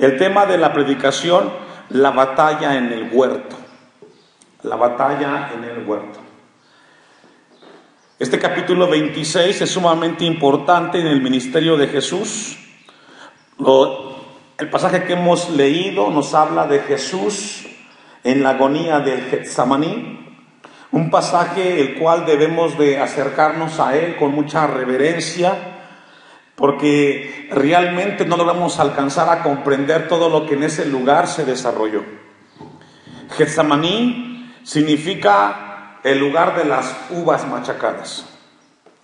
El tema de la predicación, la batalla en el huerto. La batalla en el huerto. Este capítulo 26 es sumamente importante en el ministerio de Jesús. El pasaje que hemos leído nos habla de Jesús en la agonía del Getsemaní. Un pasaje el cual debemos de acercarnos a él con mucha reverencia, porque realmente no logramos alcanzar a comprender todo lo que en ese lugar se desarrolló. Getsemaní significa el lugar de las uvas machacadas,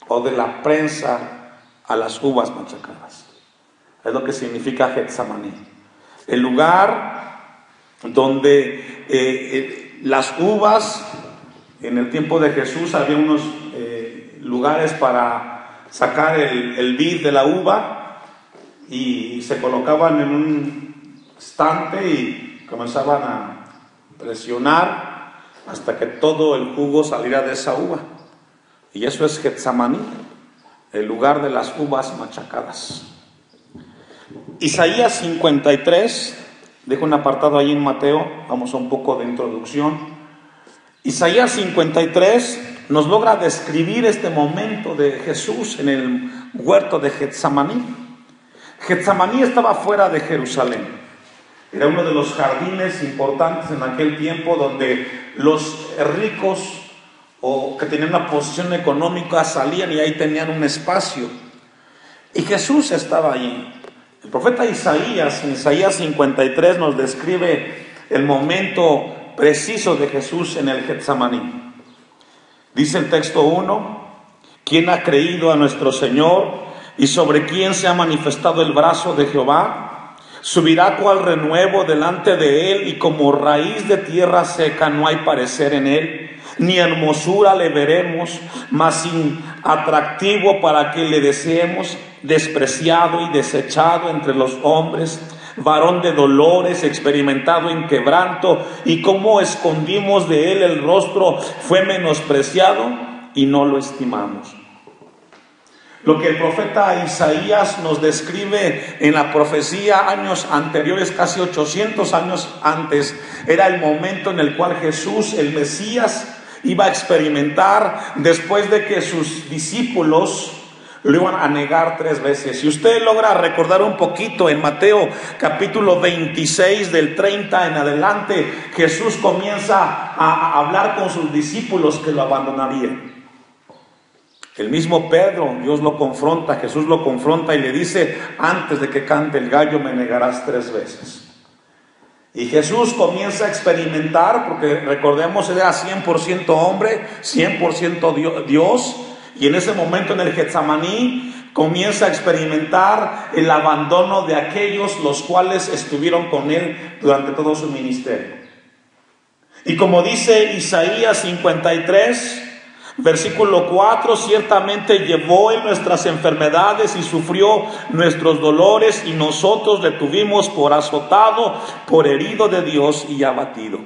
o de la prensa a las uvas machacadas. Es lo que significa Getsemaní. El lugar donde las uvas, en el tiempo de Jesús había unos lugares para sacar el vid de la uva, y se colocaban en un estante y comenzaban a presionar hasta que todo el jugo saliera de esa uva. Y eso es Getsemaní, el lugar de las uvas machacadas. Isaías 53, dejo un apartado ahí en Mateo, vamos a un poco de introducción. Isaías 53 nos logra describir este momento de Jesús en el huerto de Getsemaní. Getsemaní estaba fuera de Jerusalén. Era uno de los jardines importantes en aquel tiempo donde los ricos o que tenían una posición económica salían y ahí tenían un espacio. Y Jesús estaba allí. El profeta Isaías, en Isaías 53, nos describe el momento preciso de Jesús en el Getsemaní. Dice el texto 1: ¿Quién ha creído a nuestro Señor y sobre quién se ha manifestado el brazo de Jehová? Subirá cual renuevo delante de él, y como raíz de tierra seca no hay parecer en él, ni hermosura le veremos, mas sin atractivo para que le deseemos, despreciado y desechado entre los hombres, varón de dolores, experimentado en quebranto, y como escondimos de él el rostro, fue menospreciado y no lo estimamos. Lo que el profeta Isaías nos describe en la profecía años anteriores, casi 800 años antes, era el momento en el cual Jesús, el Mesías, iba a experimentar después de que sus discípulos lo iban a negar 3 veces. Si usted logra recordar un poquito, en Mateo capítulo 26 del 30 en adelante, Jesús comienza a hablar con sus discípulos que lo abandonarían. El mismo Pedro, Dios lo confronta, Jesús lo confronta y le dice: antes de que cante el gallo me negarás 3 veces. Y Jesús comienza a experimentar, porque recordemos, él era 100% hombre, 100% Dios, y en ese momento en el Getsemaní comienza a experimentar el abandono de aquellos los cuales estuvieron con él durante todo su ministerio. Y como dice Isaías 53, versículo 4: ciertamente llevó él nuestras enfermedades y sufrió nuestros dolores, y nosotros le tuvimos por azotado, por herido de Dios y abatido.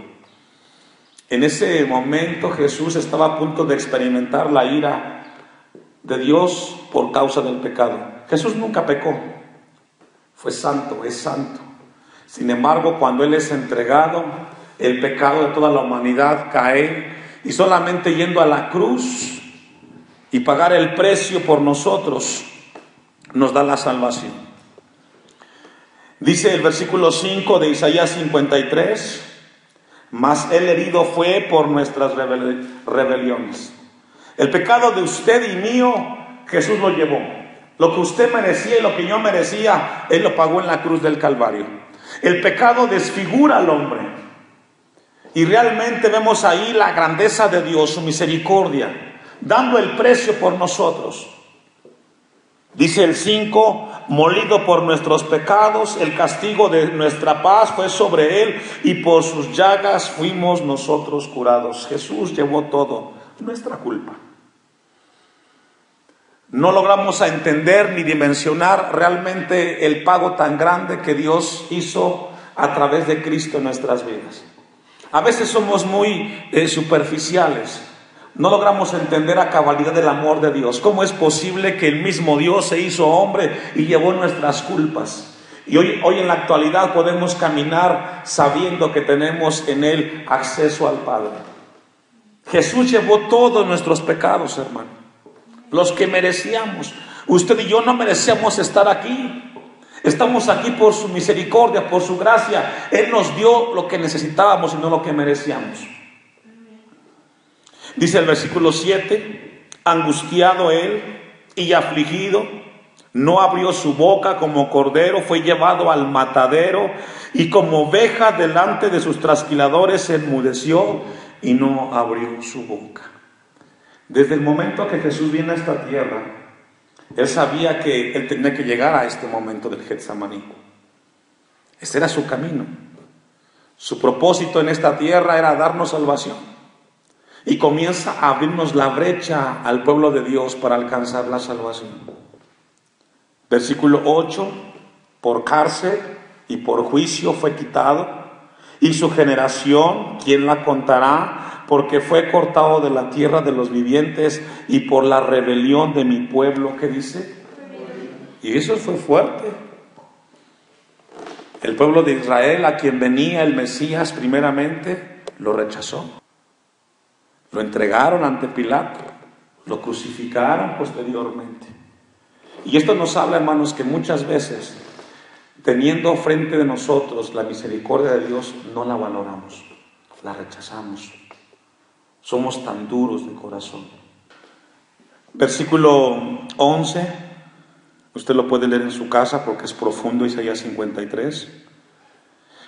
En ese momento Jesús estaba a punto de experimentar la ira de Dios por causa del pecado. Jesús nunca pecó, fue santo, es santo. Sin embargo, cuando él es entregado, el pecado de toda la humanidad cae, y solamente yendo a la cruz y pagar el precio por nosotros nos da la salvación. Dice el versículo 5 de Isaías 53: mas él herido fue por nuestras rebeliones. El pecado de usted y mío, Jesús lo llevó. Lo que usted merecía y lo que yo merecía, él lo pagó en la cruz del Calvario. El pecado desfigura al hombre. Y realmente vemos ahí la grandeza de Dios, su misericordia, dando el precio por nosotros. Dice el 5: molido por nuestros pecados, el castigo de nuestra paz fue sobre él, y por sus llagas fuimos nosotros curados. Jesús llevó todo, nuestra culpa. No logramos entender ni dimensionar realmente el pago tan grande que Dios hizo a través de Cristo en nuestras vidas. A veces somos muy superficiales. No logramos entender a cabalidad el amor de Dios. ¿Cómo es posible que el mismo Dios se hizo hombre y llevó nuestras culpas? Y hoy en la actualidad podemos caminar sabiendo que tenemos en Él acceso al Padre. Jesús llevó todos nuestros pecados, hermano, los que merecíamos. Usted y yo no merecíamos estar aquí. Estamos aquí por su misericordia, por su gracia. Él nos dio lo que necesitábamos y no lo que merecíamos. Dice el versículo 7, angustiado él y afligido, no abrió su boca, como cordero fue llevado al matadero, y como oveja delante de sus trasquiladores se enmudeció y no abrió su boca. Desde el momento que Jesús viene a esta tierra, Él sabía que Él tenía que llegar a este momento del Getsemaní. Este era su camino. Su propósito en esta tierra era darnos salvación. Y comienza a abrirnos la brecha al pueblo de Dios para alcanzar la salvación. Versículo 8, por cárcel y por juicio fue quitado, y su generación, ¿quién la contará? Porque fue cortado de la tierra de los vivientes y por la rebelión de mi pueblo. ¿Qué dice? Y eso fue fuerte. El pueblo de Israel, a quien venía el Mesías primeramente, lo rechazó. Lo entregaron ante Pilato, lo crucificaron posteriormente. Y esto nos habla, hermanos, que muchas veces, teniendo frente de nosotros la misericordia de Dios, no la valoramos, la rechazamos. Somos tan duros de corazón. Versículo 11, usted lo puede leer en su casa porque es profundo, Isaías 53.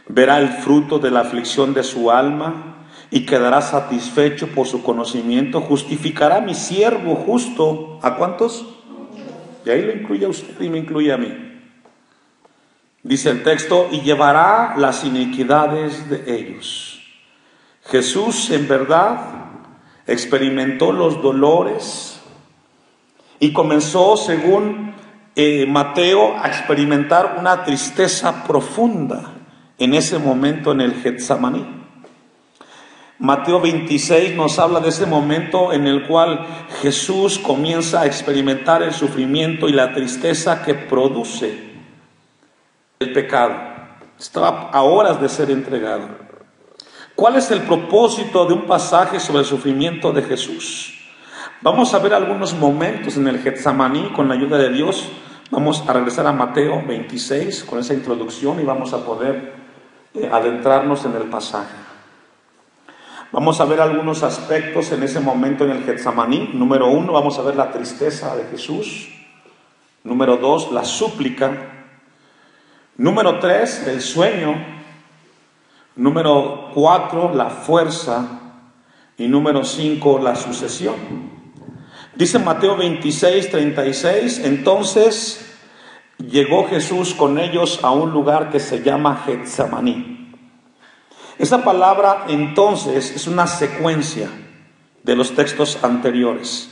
Verá el fruto de la aflicción de su alma y quedará satisfecho por su conocimiento. Justificará a mi siervo justo. ¿A cuántos? Y ahí lo incluye a usted y me incluye a mí. Dice el texto, y llevará las iniquidades de ellos. Jesús en verdad experimentó los dolores y comenzó, según Mateo, a experimentar una tristeza profunda en ese momento en el Getsemaní. Mateo 26 nos habla de ese momento en el cual Jesús comienza a experimentar el sufrimiento y la tristeza que produce el pecado. Estaba a horas de ser entregado. ¿Cuál es el propósito de un pasaje sobre el sufrimiento de Jesús? Vamos a ver algunos momentos en el Getsemaní con la ayuda de Dios. Vamos a regresar a Mateo 26 con esa introducción y vamos a poder adentrarnos en el pasaje. Vamos a ver algunos aspectos en ese momento en el Getsemaní. Número 1, vamos a ver la tristeza de Jesús. Número 2, la súplica. Número 3, el sueño. Número 4, la fuerza. Y número 5, la sucesión. Dice Mateo 26, 36, entonces llegó Jesús con ellos a un lugar que se llama Getsemaní. Esa palabra entonces es una secuencia de los textos anteriores.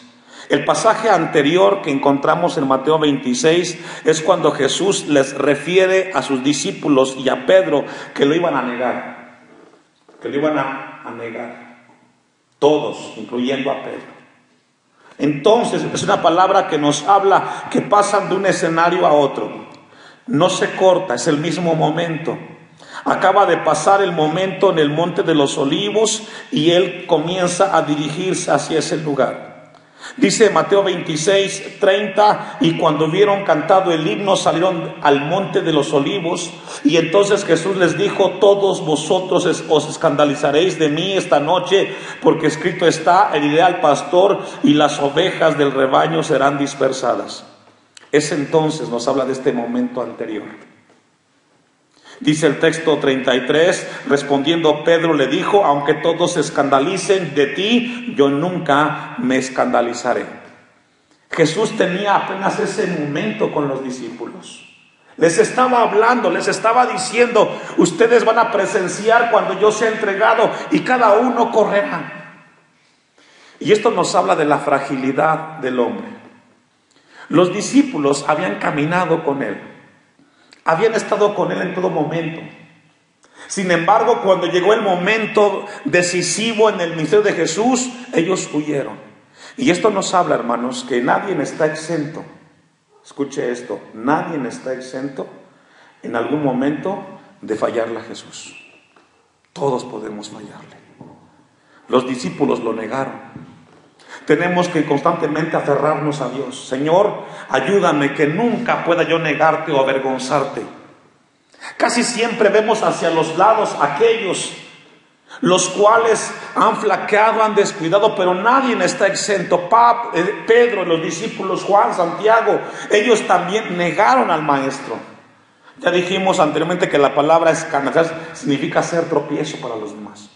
El pasaje anterior que encontramos en Mateo 26 es cuando Jesús les refiere a sus discípulos y a Pedro que lo iban a negar. Que lo iban a negar. Todos, incluyendo a Pedro. Entonces es una palabra que nos habla que pasan de un escenario a otro. No se corta, es el mismo momento. Acaba de pasar el momento en el Monte de los Olivos y él comienza a dirigirse hacia ese lugar. Dice Mateo 26, 30, y cuando hubieron cantado el himno salieron al Monte de los Olivos, y entonces Jesús les dijo, todos vosotros os escandalizaréis de mí esta noche, porque escrito está, heriré al pastor y las ovejas del rebaño serán dispersadas. Ese entonces nos habla de este momento anterior. Dice el texto 33, respondiendo Pedro le dijo, aunque todos se escandalicen de ti, yo nunca me escandalizaré. Jesús tenía apenas ese momento con los discípulos. Les estaba hablando, les estaba diciendo, ustedes van a presenciar cuando yo sea entregado y cada uno correrá. Y esto nos habla de la fragilidad del hombre. Los discípulos habían caminado con él. Habían estado con él en todo momento. Sin embargo, cuando llegó el momento decisivo en el ministerio de Jesús, ellos huyeron. Y esto nos habla, hermanos, que nadie está exento. Escuche esto, nadie está exento en algún momento de fallarle a Jesús. Todos podemos fallarle. Los discípulos lo negaron. Tenemos que constantemente aferrarnos a Dios. Señor, ayúdame que nunca pueda yo negarte o avergonzarte. Casi siempre vemos hacia los lados aquellos los cuales han flaqueado, han descuidado, pero nadie está exento. Pedro, los discípulos, Juan, Santiago, ellos también negaron al Maestro. Ya dijimos anteriormente que la palabra escandalizar significa ser tropiezo para los demás.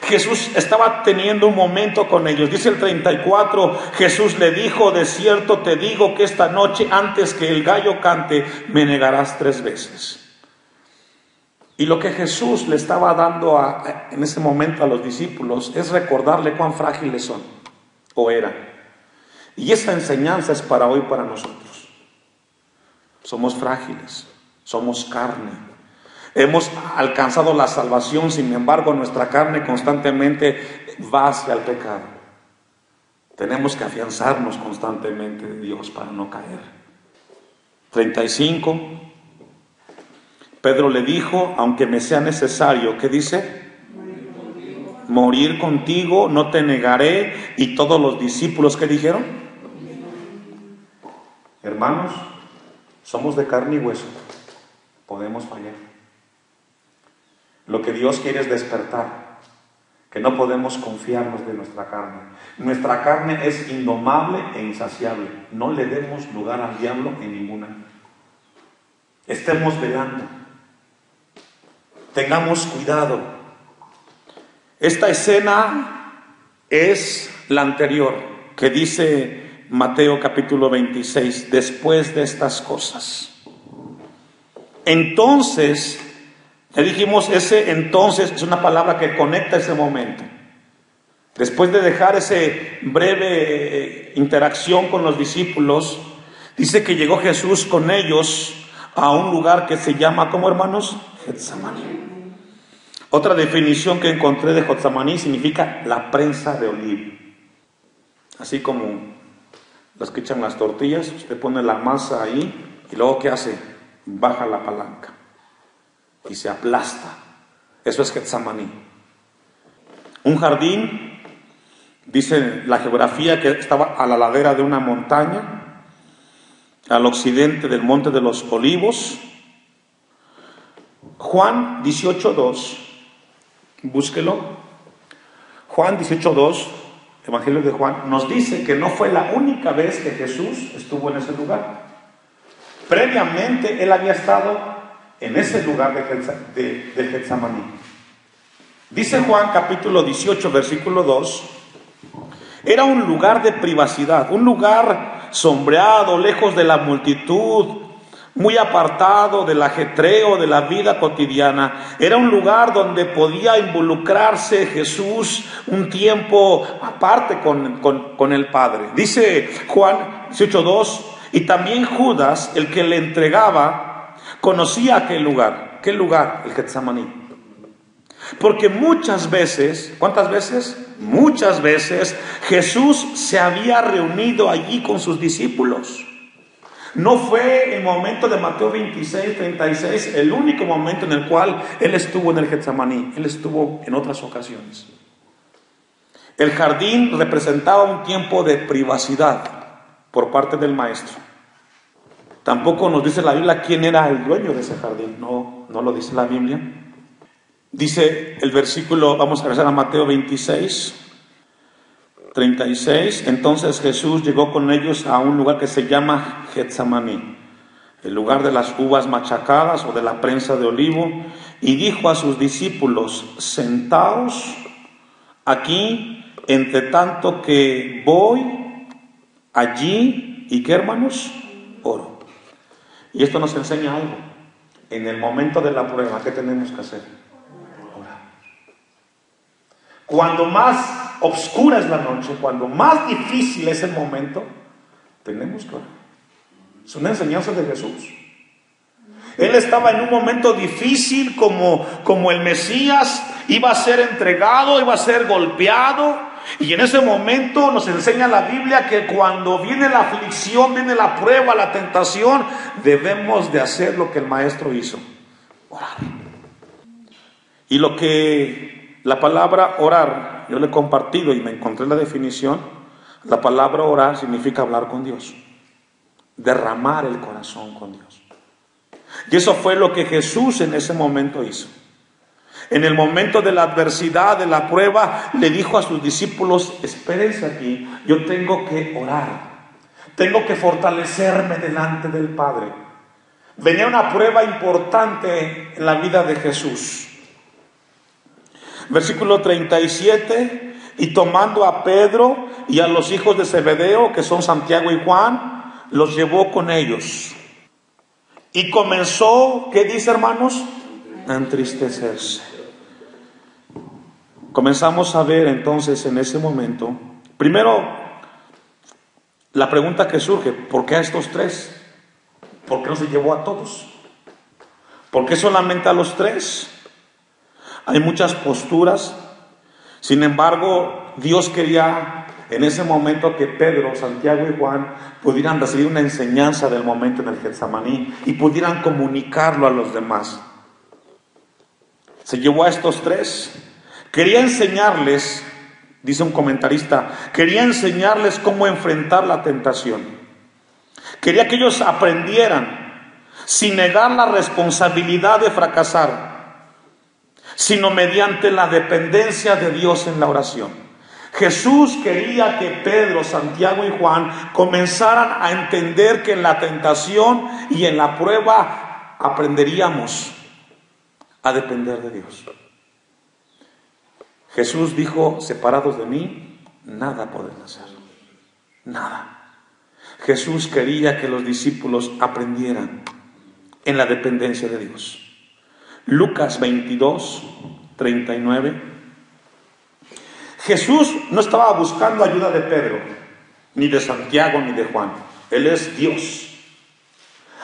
Jesús estaba teniendo un momento con ellos. Dice el 34, Jesús le dijo: de cierto te digo que esta noche, antes que el gallo cante, me negarás 3 veces. Y lo que Jesús le estaba dando en ese momento a los discípulos es recordarle cuán frágiles son, o eran. Y esa enseñanza es para hoy, para nosotros. Somos frágiles, somos carne. Hemos alcanzado la salvación, sin embargo nuestra carne constantemente va hacia el pecado. Tenemos que afianzarnos constantemente de Dios para no caer. 35. Pedro le dijo: aunque me sea necesario, ¿qué dice? Morir contigo, no te negaré. Y todos los discípulos, ¿qué dijeron? Hermanos, somos de carne y hueso, podemos fallar. Lo que Dios quiere es despertar, que no podemos confiarnos de nuestra carne. Nuestra carne es indomable e insaciable. No le demos lugar al diablo en ninguna. Estemos velando. Tengamos cuidado. Esta escena es la anterior, que dice Mateo capítulo 26, después de estas cosas. Entonces, ya dijimos, ese entonces es una palabra que conecta ese momento. Después de dejar ese breve interacción con los discípulos, dice que llegó Jesús con ellos a un lugar que se llama, ¿cómo, hermanos? Getsemaní. Otra definición que encontré de Getsemaní significa la prensa de olivo. Así como las que echan las tortillas, usted pone la masa ahí y luego ¿qué hace? Baja la palanca y se aplasta. Eso es Getsemaní. Un jardín, dice la geografía, que estaba a la ladera de una montaña, al occidente del Monte de los Olivos. Juan 18:2, búsquelo. Juan 18:2, Evangelio de Juan, nos dice que no fue la única vez que Jesús estuvo en ese lugar. Previamente él había estado en ese lugar de Getsemaní. Dice Juan capítulo 18 versículo 2, era un lugar de privacidad, un lugar sombreado, lejos de la multitud, muy apartado del ajetreo de la vida cotidiana. Era un lugar donde podía involucrarse Jesús un tiempo aparte con el Padre. Dice Juan 18:2, y también Judas, el que le entregaba, conocía aquel lugar. ¿Qué lugar? El Getsemaní. Porque muchas veces, ¿cuántas veces? Muchas veces Jesús se había reunido allí con sus discípulos. No fue el momento de Mateo 26, 36 el único momento en el cual Él estuvo en el Getsemaní. Él estuvo en otras ocasiones. El jardín representaba un tiempo de privacidad por parte del Maestro. Tampoco nos dice la Biblia quién era el dueño de ese jardín. No lo dice la Biblia. Dice el versículo, vamos a regresar a Mateo 26, 36. Entonces Jesús llegó con ellos a un lugar que se llama Getsemaní, el lugar de las uvas machacadas o de la prensa de olivo, y dijo a sus discípulos: sentaos aquí, entre tanto que voy allí, ¿y qué, hermanos? Oro. Y esto nos enseña algo. En el momento de la prueba, ¿qué tenemos que hacer? Cuando más oscura es la noche, cuando más difícil es el momento, tenemos que orar. Es una enseñanza de Jesús. Él estaba en un momento difícil, como el Mesías iba a ser entregado, iba a ser golpeado, Y en ese momento nos enseña la Biblia que cuando viene la aflicción, viene la prueba, la tentación, debemos de hacer lo que el maestro hizo: orar. Y lo que la palabra orar, yo le he compartido y me encontré la definición. La palabra orar significa hablar con Dios, derramar el corazón con Dios. Y eso fue lo que Jesús en ese momento hizo. En el momento de la adversidad, de la prueba, le dijo a sus discípulos: espérense aquí, yo tengo que orar, tengo que fortalecerme delante del Padre. Venía una prueba importante en la vida de Jesús. Versículo 37, y tomando a Pedro y a los hijos de Zebedeo, que son Santiago y Juan, los llevó con ellos. Y comenzó, ¿qué dice, hermanos? A entristecerse. Comenzamos a ver entonces en ese momento, primero, la pregunta que surge: ¿por qué a estos tres? ¿Por qué no se llevó a todos? ¿Por qué solamente a los tres? Hay muchas posturas. Sin embargo, Dios quería en ese momento que Pedro, Santiago y Juan pudieran recibir una enseñanza del momento en el Getsemaní y pudieran comunicarlo a los demás. Se llevó a estos tres. Quería enseñarles, dice un comentarista, quería enseñarles cómo enfrentar la tentación. Quería que ellos aprendieran sin negar la responsabilidad de fracasar, sino mediante la dependencia de Dios en la oración. Jesús quería que Pedro, Santiago y Juan comenzaran a entender que en la tentación y en la prueba aprenderíamos a depender de Dios. Jesús dijo: separados de mí, nada pueden hacer. Nada. Jesús quería que los discípulos aprendieran en la dependencia de Dios. Lucas 22, 39. Jesús no estaba buscando ayuda de Pedro, ni de Santiago, ni de Juan. Él es Dios.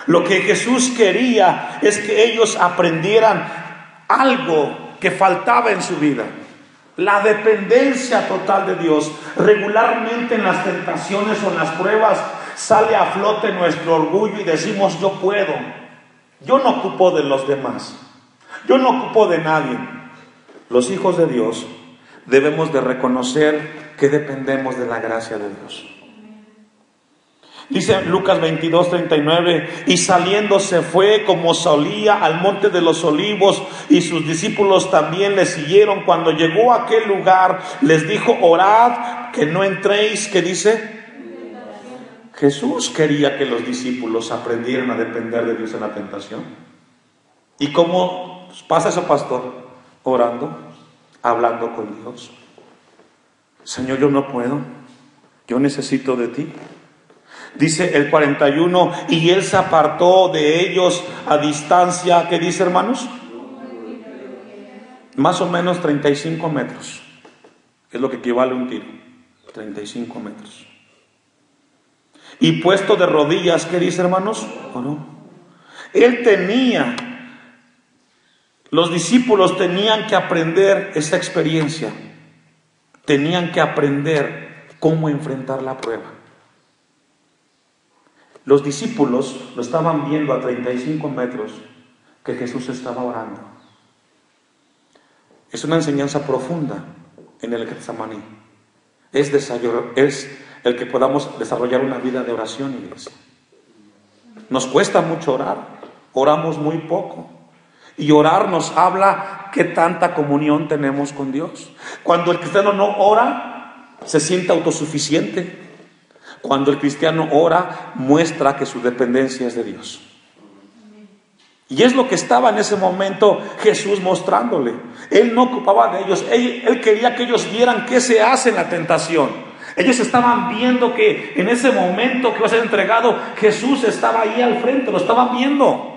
Lo que Jesús quería es que ellos aprendieran algo que faltaba en su vida: la dependencia total de Dios. Regularmente en las tentaciones o en las pruebas sale a flote nuestro orgullo y decimos: yo puedo, yo no ocupo de los demás, yo no ocupo de nadie. Los hijos de Dios debemos de reconocer que dependemos de la gracia de Dios. Dice Lucas 22, 39, y saliendo se fue como solía al monte de los olivos, y sus discípulos también le siguieron. Cuando llegó a aquel lugar, les dijo: orad que no entréis. ¿Qué dice? Jesús quería que los discípulos aprendieran a depender de Dios en la tentación. ¿Y cómo pasa eso, pastor? Orando, hablando con Dios. Señor, yo no puedo, yo necesito de ti. Dice el 41, y él se apartó de ellos a distancia, ¿qué dice, hermanos? Más o menos 35 metros. Es lo que equivale a un tiro. 35 metros. Y puesto de rodillas, ¿qué dice, hermanos? Oró. Él tenía, los discípulos tenían que aprender esa experiencia. Tenían que aprender cómo enfrentar la prueba. Los discípulos lo estaban viendo a 35 metros que Jesús estaba orando. Es una enseñanza profunda en el Getsemaní. Es el que podamos desarrollar una vida de oración, iglesia. Nos cuesta mucho orar, oramos muy poco. Y orar nos habla qué tanta comunión tenemos con Dios. Cuando el cristiano no ora, se siente autosuficiente. Cuando el cristiano ora, muestra que su dependencia es de Dios. Y es lo que estaba en ese momento Jesús mostrándole. Él no ocupaba de ellos. Él quería que ellos vieran qué se hace en la tentación. Ellos estaban viendo que en ese momento que iba a ser entregado, Jesús estaba ahí al frente, lo estaban viendo.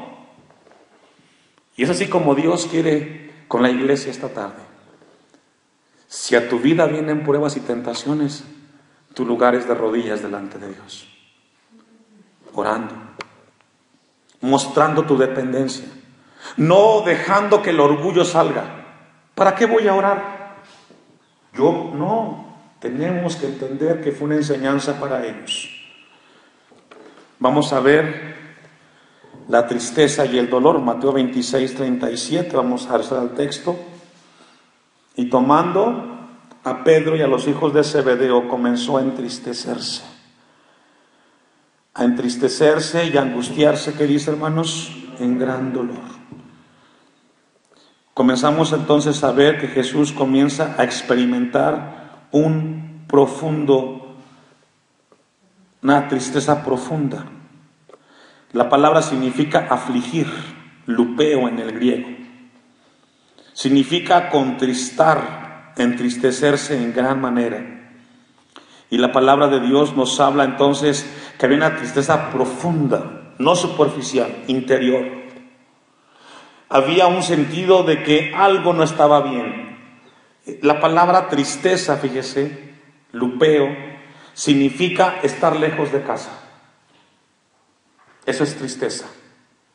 Y es así como Dios quiere con la iglesia esta tarde. Si a tu vida vienen pruebas y tentaciones, tu lugar es de rodillas delante de Dios, orando, mostrando tu dependencia, no dejando que el orgullo salga. ¿Para qué voy a orar? Yo no. Tenemos que entender que fue una enseñanza para ellos. Vamos a ver la tristeza y el dolor, Mateo 26, 37, vamos a rezar el texto. Y tomando a Pedro y a los hijos de Zebedeo, comenzó a entristecerse y a angustiarse, ¿qué dice, hermanos? En gran dolor. Comenzamos entonces a ver que Jesús comienza a experimentar una tristeza profunda. La palabra significa afligir, lupeo en el griego. Significa contristar, entristecerse en gran manera. Y la palabra de Dios nos habla entonces que había una tristeza profunda, no superficial, interior. Había un sentido de que algo no estaba bien. La palabra tristeza, fíjese, lupeo, significa estar lejos de casa. Eso es tristeza,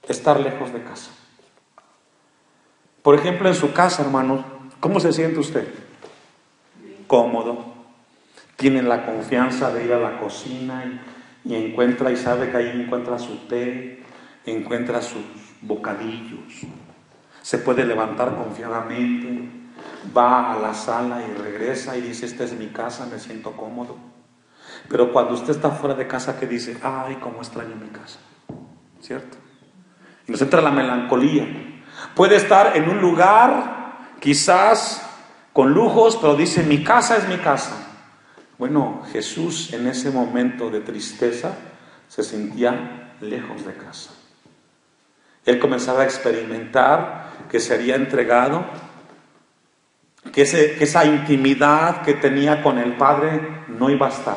estar lejos de casa. Por ejemplo, en su casa, hermano, ¿cómo se siente usted? Cómodo. Tiene la confianza de ir a la cocina y encuentra y sabe que ahí encuentra su té, encuentra sus bocadillos. Se puede levantar confiadamente, va a la sala y regresa y dice: esta es mi casa, me siento cómodo. Pero cuando usted está fuera de casa, ¿qué dice? Ay, cómo extraño mi casa, ¿cierto? Y nos entra la melancolía. Puede estar en un lugar quizás con lujos, pero dice: mi casa es mi casa. Bueno, Jesús en ese momento de tristeza se sentía lejos de casa. Él comenzaba a experimentar que sería entregado, que esa intimidad que tenía con el Padre no iba a estar.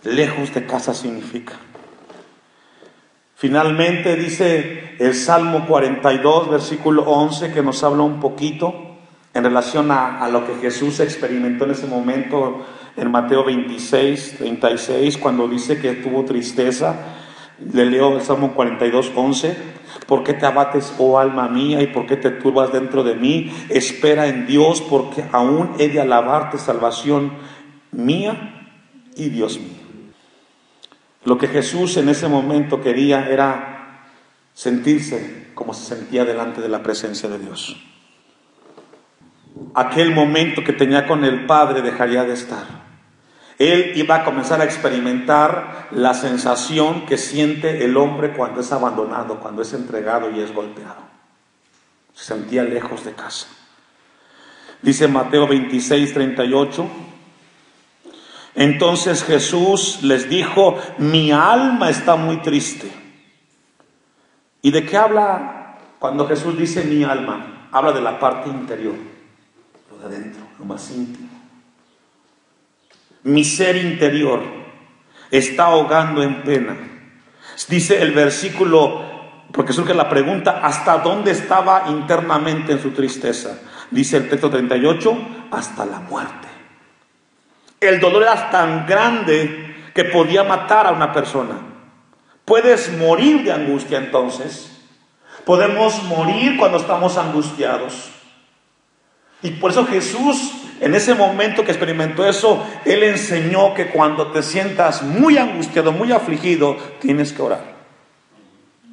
Lejos de casa significa. Finalmente dice el Salmo 42, versículo 11, que nos habla un poquito en relación a lo que Jesús experimentó en ese momento en Mateo 26, 36, cuando dice que tuvo tristeza. Le leo el Salmo 42, 11. ¿Por qué te abates, oh alma mía, y por qué te turbas dentro de mí? Espera en Dios, porque aún he de alabarte, salvación mía y Dios mío. Lo que Jesús en ese momento quería era sentirse como se sentía delante de la presencia de Dios. Aquel momento que tenía con el Padre dejaría de estar. Él iba a comenzar a experimentar la sensación que siente el hombre cuando es abandonado, cuando es entregado y es golpeado. Se sentía lejos de casa. Dice Mateo 26, 38. Entonces Jesús les dijo: mi alma está muy triste. ¿Y de qué habla cuando Jesús dice mi alma? Habla de la parte interior, lo de adentro, lo más íntimo. Mi ser interior está ahogando en pena. Dice el versículo, porque surge la pregunta: ¿hasta dónde estaba internamente en su tristeza? Dice el texto 38, hasta la muerte. El dolor era tan grande que podía matar a una persona. Puedes morir de angustia entonces. Podemos morir cuando estamos angustiados. Y por eso Jesús, en ese momento que experimentó eso, Él enseñó que cuando te sientas muy angustiado, muy afligido, tienes que orar.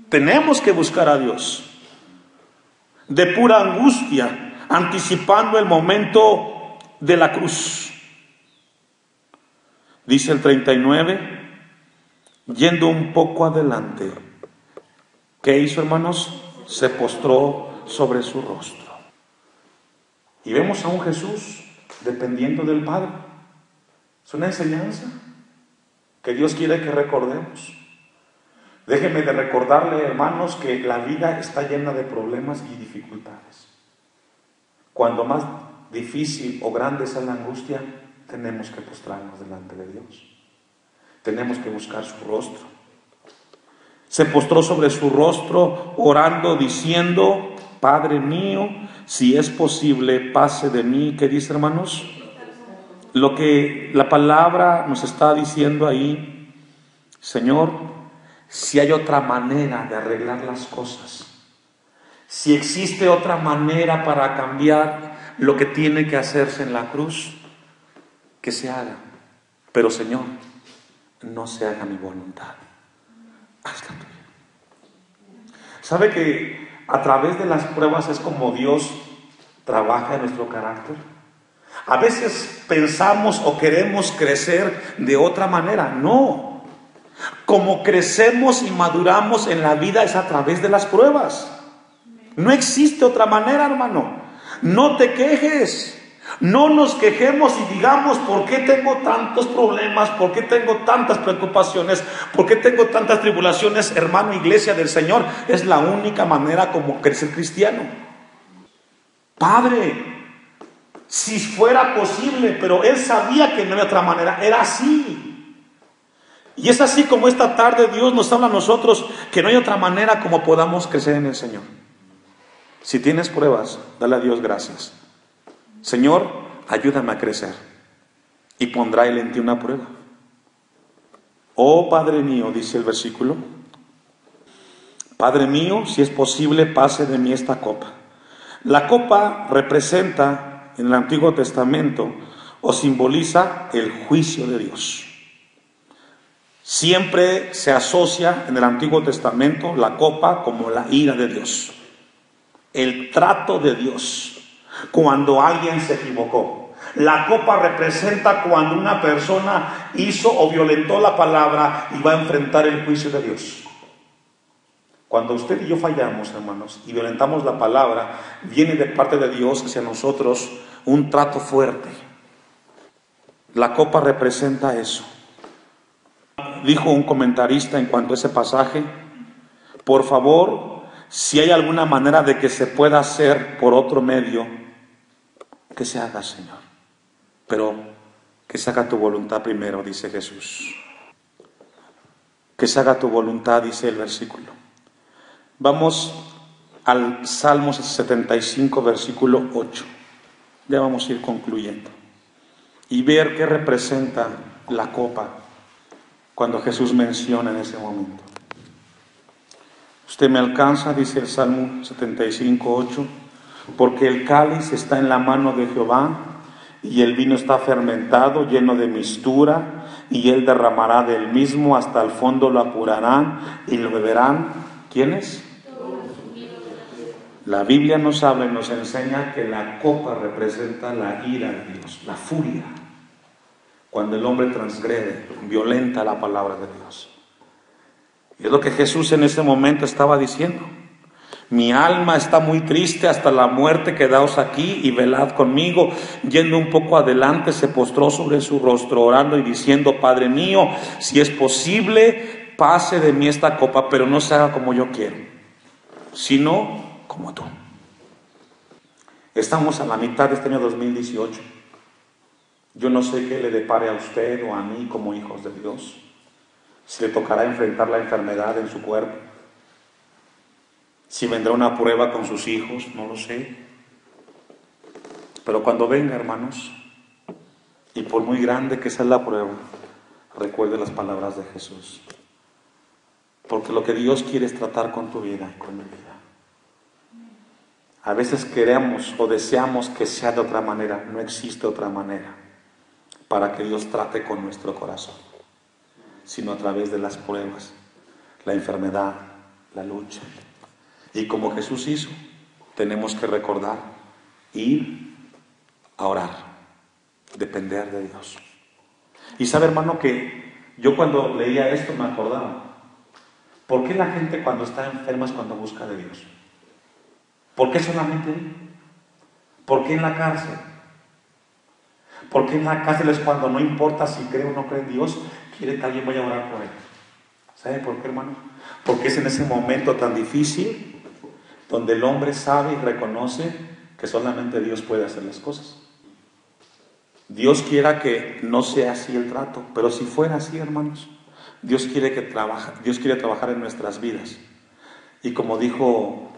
Tenemos que buscar a Dios. De pura angustia, anticipando el momento de la cruz. Dice el 39, yendo un poco adelante, ¿qué hizo, hermanos? Se postró sobre su rostro. Y vemos a un Jesús dependiendo del Padre. Es una enseñanza que Dios quiere que recordemos. Déjenme de recordarle, hermanos, que la vida está llena de problemas y dificultades. Cuando más difícil o grande sea la angustia, tenemos que postrarnos delante de Dios. Tenemos que buscar su rostro. Se postró sobre su rostro, orando, diciendo: Padre mío, si es posible, pase de mí. ¿Qué dice, hermanos? Lo que la palabra nos está diciendo ahí: Señor, si hay otra manera de arreglar las cosas, si existe otra manera para cambiar lo que tiene que hacerse en la cruz, que se haga. Pero Señor, no se haga mi voluntad, haz la tuya. ¿Sabe que a través de las pruebas es como Dios trabaja en nuestro carácter? A veces pensamos o queremos crecer de otra manera. No. Como crecemos y maduramos en la vida es a través de las pruebas. No existe otra manera, hermano. No te quejes. No nos quejemos y digamos, ¿por qué tengo tantos problemas? ¿Por qué tengo tantas preocupaciones? ¿Por qué tengo tantas tribulaciones? Hermano, iglesia del Señor, es la única manera como crecer cristiano. Padre, si fuera posible, pero él sabía que no había otra manera, era así. Y es así como esta tarde Dios nos habla a nosotros, que no hay otra manera como podamos crecer en el Señor. Si tienes pruebas, dale a Dios gracias. Señor, ayúdame a crecer, y pondrá Él en ti una prueba. Oh Padre mío, dice el versículo, Padre mío, si es posible, pase de mí esta copa. La copa representa en el Antiguo Testamento o simboliza el juicio de Dios. Siempre se asocia en el Antiguo Testamento la copa como la ira de Dios, el trato de Dios cuando alguien se equivocó. La copa representa cuando una persona hizo o violentó la palabra y va a enfrentar el juicio de Dios. Cuando usted y yo fallamos, hermanos, y violentamos la palabra, viene de parte de Dios hacia nosotros un trato fuerte. La copa representa eso. Dijo un comentarista en cuanto a ese pasaje, por favor, si hay alguna manera de que se pueda hacer por otro medio, que se haga, Señor. Pero que se haga tu voluntad primero, dice Jesús. Que se haga tu voluntad, dice el versículo. Vamos al Salmos 75, versículo 8. Ya vamos a ir concluyendo. Y ver qué representa la copa cuando Jesús menciona en ese momento. Usted me alcanza, dice el Salmo 75, 8. Porque el cáliz está en la mano de Jehová, y el vino está fermentado, lleno de mistura, y él derramará del mismo, hasta el fondo lo apurarán, y lo beberán. ¿Quiénes? La Biblia nos habla y nos enseña que la copa representa la ira de Dios, la furia, cuando el hombre transgrede, violenta la palabra de Dios. Y es lo que Jesús en ese momento estaba diciendo. Mi alma está muy triste hasta la muerte, quedaos aquí y velad conmigo. Yendo un poco adelante, se postró sobre su rostro, orando y diciendo, Padre mío, si es posible, pase de mí esta copa, pero no se haga como yo quiero, sino como tú. Estamos a la mitad de este año 2018. Yo no sé qué le depare a usted o a mí como hijos de Dios. Si le tocará enfrentar la enfermedad en su cuerpo, si vendrá una prueba con sus hijos, no lo sé. Pero cuando venga, hermanos, y por muy grande que sea la prueba, recuerde las palabras de Jesús. Porque lo que Dios quiere es tratar con tu vida y con mi vida. A veces queremos o deseamos que sea de otra manera. No existe otra manera para que Dios trate con nuestro corazón, sino a través de las pruebas, la enfermedad, la lucha. Y como Jesús hizo, tenemos que recordar, ir a orar, depender de Dios. Y sabe, hermano, que yo cuando leía esto me acordaba, ¿por qué la gente cuando está enferma es cuando busca de Dios? ¿Por qué solamente ahí? ¿Por qué en la cárcel? ¿Por qué en la cárcel es cuando no importa si cree o no cree en Dios, quiere que alguien vaya a orar por él? ¿Sabe por qué, hermano? Porque es en ese momento tan difícil donde el hombre sabe y reconoce que solamente Dios puede hacer las cosas. Dios quiera que no sea así el trato, pero si fuera así, hermanos, Dios quiere trabajar en nuestras vidas. Y como dijo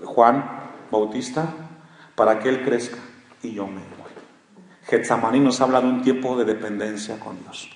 Juan Bautista, para que Él crezca y yo me muera. Getsemaní nos habla de un tiempo de dependencia con Dios.